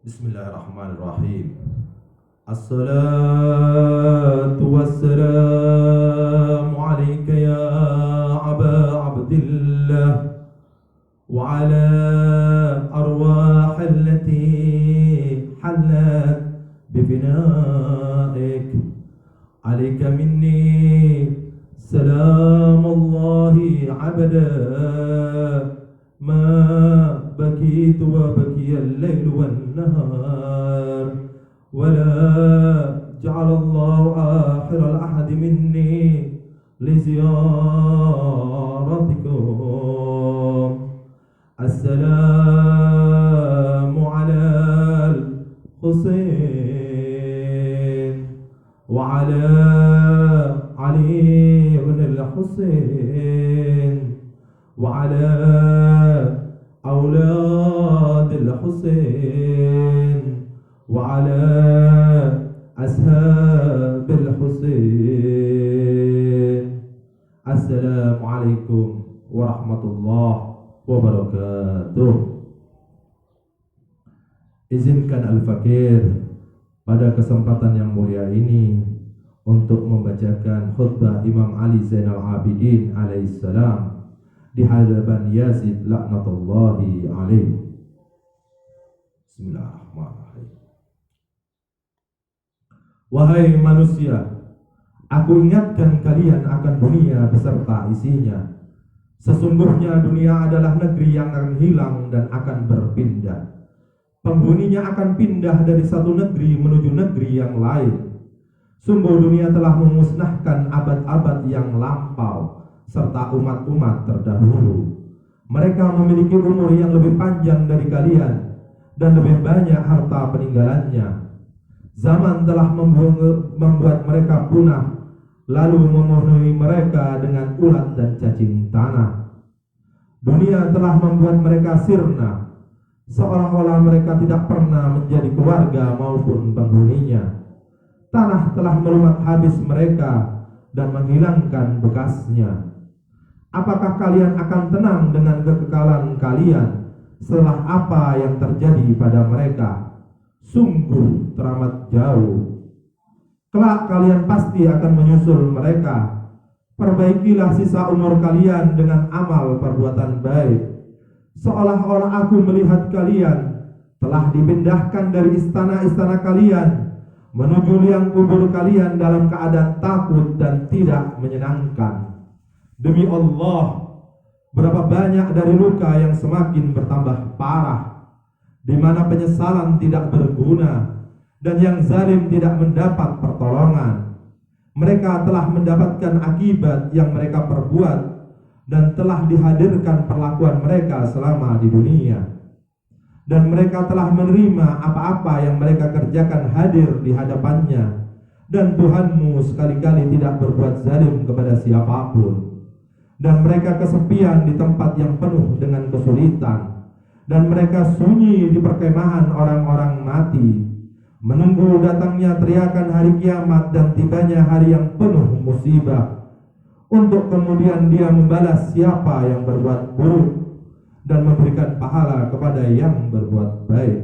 Bismillahirrahmanirrahim. Assalatu wassalamu alayka ya Aba Abdillah wa ala arwah allati halat bibinaik. Alayka minni salamullahi abada ma بكيت وبكي الليل والنهار ولا جعل الله آخر الأحد مني لزيارتكم. السلام على الحسين وعلى علي بن الحسين وعلى أولاد الحسين وعلى أصحاب الحسين. Assalamualaikum warahmatullahi wabarakatuh. Izinkan Al-Fakir pada kesempatan yang mulia ini untuk membacakan khutbah Imam Ali Zainal Abidin alaihissalam di hadapan Yazid laknatullahi alaih. Bismillahirrahmanirrahim. Wahai manusia, aku ingatkan kalian akan dunia beserta isinya. Sesungguhnya dunia adalah negeri yang akan hilang dan akan berpindah. Penghuninya akan pindah dari satu negeri menuju negeri yang lain. Sungguh dunia telah memusnahkan abad-abad yang lampau serta umat-umat terdahulu. Mereka memiliki umur yang lebih panjang dari kalian dan lebih banyak harta peninggalannya. Zaman telah membuat mereka punah, lalu memenuhi mereka dengan ulat dan cacing tanah. Dunia telah membuat mereka sirna, seolah-olah mereka tidak pernah menjadi keluarga maupun penghuninya. Tanah telah melumat habis mereka dan menghilangkan bekasnya. Apakah kalian akan tenang dengan kekekalan kalian setelah apa yang terjadi pada mereka? Sungguh teramat jauh. Kelak kalian pasti akan menyusul mereka. Perbaikilah sisa umur kalian dengan amal perbuatan baik. Seolah-olah aku melihat kalian telah dipindahkan dari istana-istana kalian menuju liang kubur kalian dalam keadaan takut dan tidak menyenangkan. Demi Allah, berapa banyak dari luka yang semakin bertambah parah, di mana penyesalan tidak berguna dan yang zalim tidak mendapat pertolongan. Mereka telah mendapatkan akibat yang mereka perbuat dan telah dihadirkan perlakuan mereka selama di dunia. Dan mereka telah menerima apa-apa yang mereka kerjakan hadir di hadapannya. Dan Tuhanmu sekali-kali tidak berbuat zalim kepada siapapun. Dan mereka kesepian di tempat yang penuh dengan kesulitan, dan mereka sunyi di perkemahan orang-orang mati, menunggu datangnya teriakan hari kiamat dan tibanya hari yang penuh musibah, untuk kemudian dia membalas siapa yang berbuat buruk dan memberikan pahala kepada yang berbuat baik.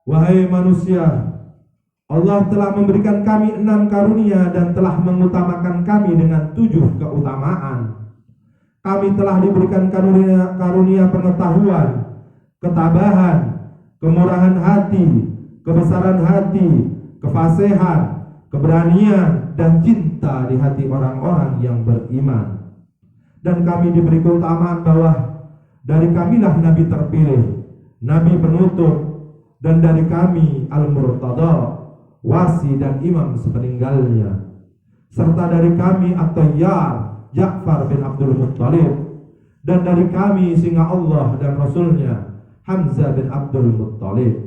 Wahai manusia, Allah telah memberikan kami 6 karunia dan telah mengutamakan kami dengan 7 keutamaan. Kami telah diberikan karunia pengetahuan, ketabahan, kemurahan hati, kebesaran hati, kefasihan, keberanian, dan cinta di hati orang-orang yang beriman. Dan kami diberi keutamaan bahwa dari kamilah Nabi terpilih, Nabi penutup, dan dari kami Al-Murtada, wasi dan imam sepeninggalnya, serta dari kami At-Tayyar Ja'far bin Abdul Muttalib, dan dari kami singa Allah dan Rasulnya Hamzah bin Abdul Muttalib,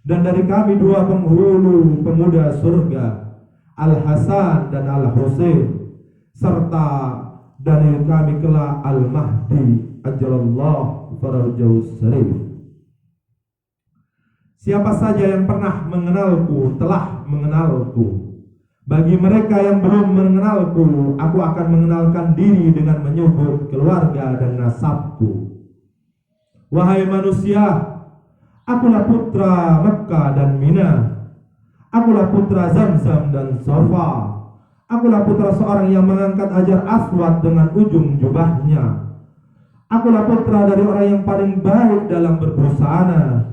dan dari kami 2 penghulu pemuda surga Al-Hasan dan Al-Husain, serta dari kami kelak Al-Mahdi ajalallahu farajahu syarif. Siapa saja yang pernah mengenalku telah mengenalku. Bagi mereka yang belum mengenalku, aku akan mengenalkan diri dengan menyebut keluarga dan nasabku. Wahai manusia, Akulah putra Mekkah dan Mina. Akulah putra Zamzam dan Safa. Akulah putra seorang yang mengangkat Hajar Aswad dengan ujung jubahnya. Akulah putra dari orang yang paling baik dalam berbusana.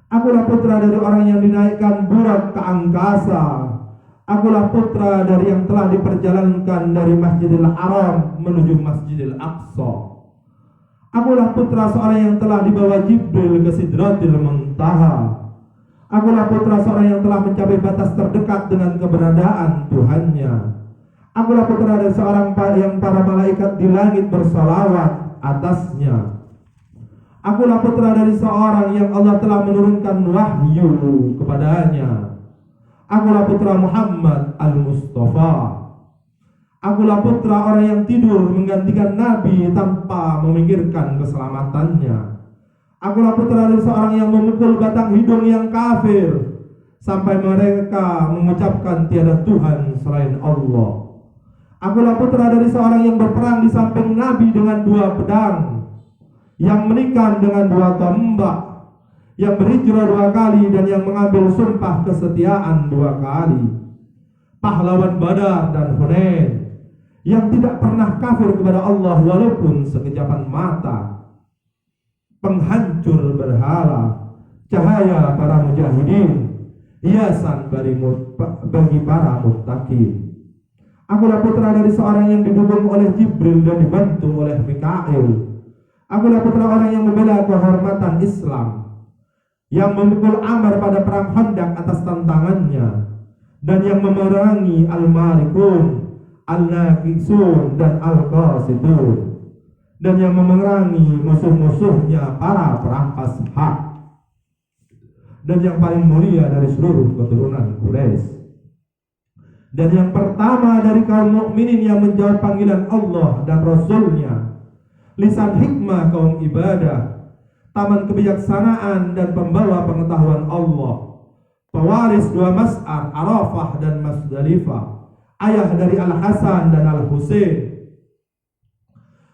Akulah putra dari orang yang dinaikkan burak ke angkasa. Akulah putra dari yang telah diperjalankan dari Masjidil Haram menuju Masjidil Aqsa. Akulah putra seorang yang telah dibawa Jibril ke Sidratil Muntaha. Akulah putra seorang yang telah mencapai batas terdekat dengan keberadaan Tuhannya. Akulah putra dari seorang yang para malaikat di langit bersalawat atasnya. Akulah putra dari seorang yang Allah telah menurunkan wahyu kepadanya. Akulah putra Muhammad Al-Mustafa. Akulah putra orang yang tidur menggantikan Nabi tanpa memikirkan keselamatannya. Akulah putra dari seorang yang memukul batang hidung yang kafir sampai mereka mengucapkan tiada Tuhan selain Allah. Akulah putra dari seorang yang berperang di samping Nabi dengan 2 pedang, yang menikam dengan 2 tombak, yang berhijrah 2 kali dan yang mengambil sumpah kesetiaan 2 kali. Pahlawan Badar dan Hunain, yang tidak pernah kafir kepada Allah walaupun sekejapan mata. Penghancur berhala, cahaya para mujahidin, hiasan bagi para muttaqin. Akulah putra dari seorang yang didukung oleh Jibril dan dibantu oleh Mikail. Akulah putra orang yang membela kehormatan Islam, yang memukul Amr pada perang Khandaq atas tantangannya, dan yang memerangi Al-Marikun, Al-Naqisun, dan Al-Qasidun, dan yang memerangi musuh-musuhnya para perampas hak, dan yang paling mulia dari seluruh keturunan Quraisy, dan yang pertama dari kaum mukminin yang menjawab panggilan Allah dan Rasulnya, lisan hikmah kaum ibadah, taman kebijaksanaan dan pembawa pengetahuan Allah, pewaris 2 Mas'ar, Arafah dan Masdalifah, ayah dari Al-Hasan dan Al-Husain.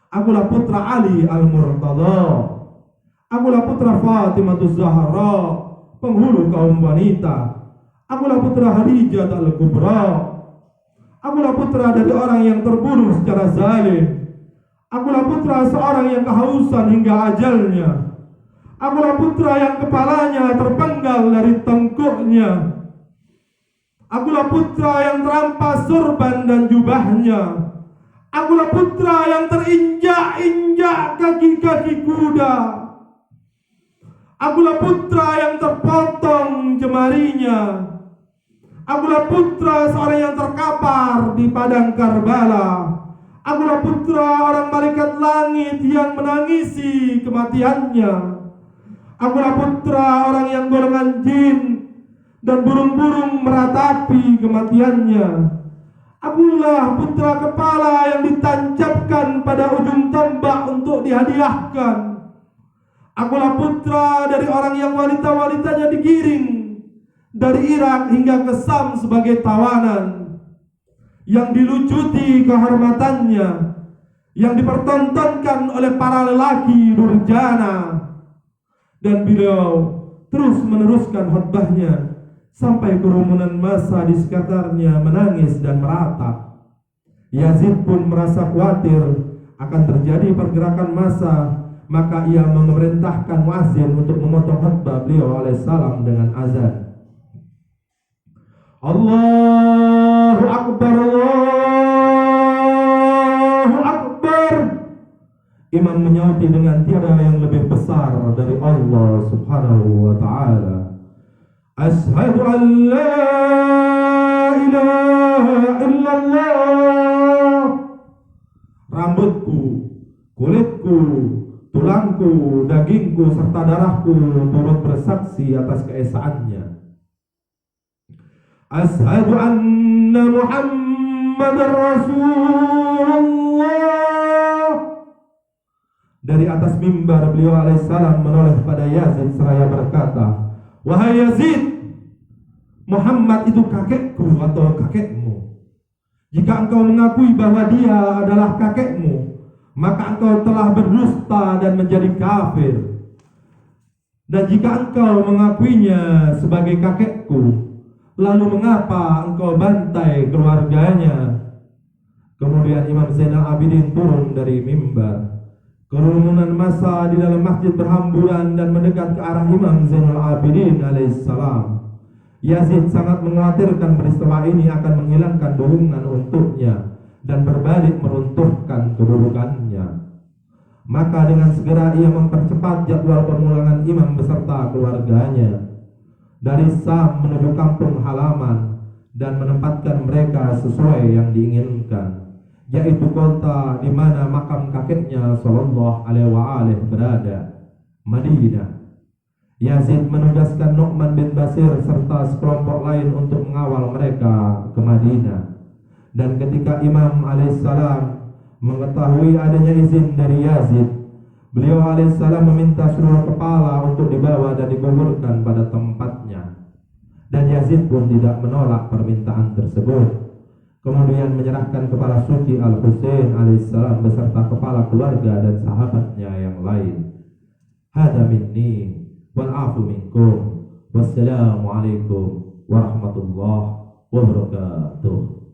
Akulah putra Ali Al-Murtada. Akulah putra Fatimah Zahra, penghulu kaum wanita. Akulah putra Khadijah Al-Kubra. Akulah putra dari orang yang terbunuh secara zalim. Akulah putra seorang yang kehausan hingga ajalnya. Akulah putra yang kepalanya terpenggal dari tengkuknya. Akulah putra yang terampas surban dan jubahnya. Akulah putra yang terinjak-injak kaki-kaki kuda. Akulah putra yang terpotong jemarinya. Akulah putra seorang yang terkapar di padang Karbala. Akulah putra orang malaikat langit yang menangisi kematiannya. Akulah putra orang yang golongan jin dan burung-burung meratapi kematiannya. Akulah putra kepala yang ditancapkan pada ujung tombak untuk dihadiahkan. Akulah putra dari orang yang wanita-wanitanya digiring dari Irak hingga ke Sam sebagai tawanan, yang dilucuti kehormatannya, yang dipertontonkan oleh para lelaki durjana. Dan beliau terus meneruskan khutbahnya sampai kerumunan massa di sekitarnya menangis dan meratap. Yazid pun merasa khawatir akan terjadi pergerakan massa, maka ia memerintahkan muazzin untuk memotong khutbah beliau alaihissalam dengan azan. Allahu Akbar, Allahu Akbar. Imam menyauti dengan tiada yang lebih besar dari Allah Subhanahu wa ta'ala. Ashhadu an la ilaha illallah. Rambutku, kulitku, tulangku, dagingku, serta darahku turut bersaksi atas keesaannya. Ashhadu anna Muhammadar Rasulullah. Dari atas mimbar beliau alaihissalam menoleh pada Yazid seraya berkata, wahai Yazid, Muhammad itu kakekku atau kakekmu. Jika engkau mengakui bahwa dia adalah kakekmu, maka engkau telah berdusta dan menjadi kafir. Dan jika engkau mengakuinya sebagai kakekku, lalu mengapa engkau bantai keluarganya? Kemudian Imam Zainal Abidin turun dari mimbar. Kerumunan massa di dalam masjid berhamburan dan mendekat ke arah Imam Zainal Abidin alaihissalam. Yazid sangat mengkhawatirkan peristiwa ini akan menghilangkan dukungan untuknya dan berbalik meruntuhkan kedudukannya. Maka dengan segera ia mempercepat jadwal pemulangan imam beserta keluarganya dari Sam menuju kampung halaman dan menempatkan mereka sesuai yang diinginkan, yaitu kota di mana makam kakeknya Sallallahu Alaihi Wasallam berada, Madinah. Yazid menugaskan Nu'man bin Bashir serta sekelompok lain untuk mengawal mereka ke Madinah. Dan ketika Imam alaihissalam mengetahui adanya izin dari Yazid, beliau alaihissalam meminta seluruh kepala untuk dibawa dan dikuburkan pada tempatnya. Dan Yazid pun tidak menolak permintaan tersebut. Kemudian menyerahkan kepala suci Al-Husain alaihissalam beserta kepala keluarga dan sahabatnya yang lain. Hada minni wal afu minkum. Wassalamualaikum warahmatullahi wabarakatuh.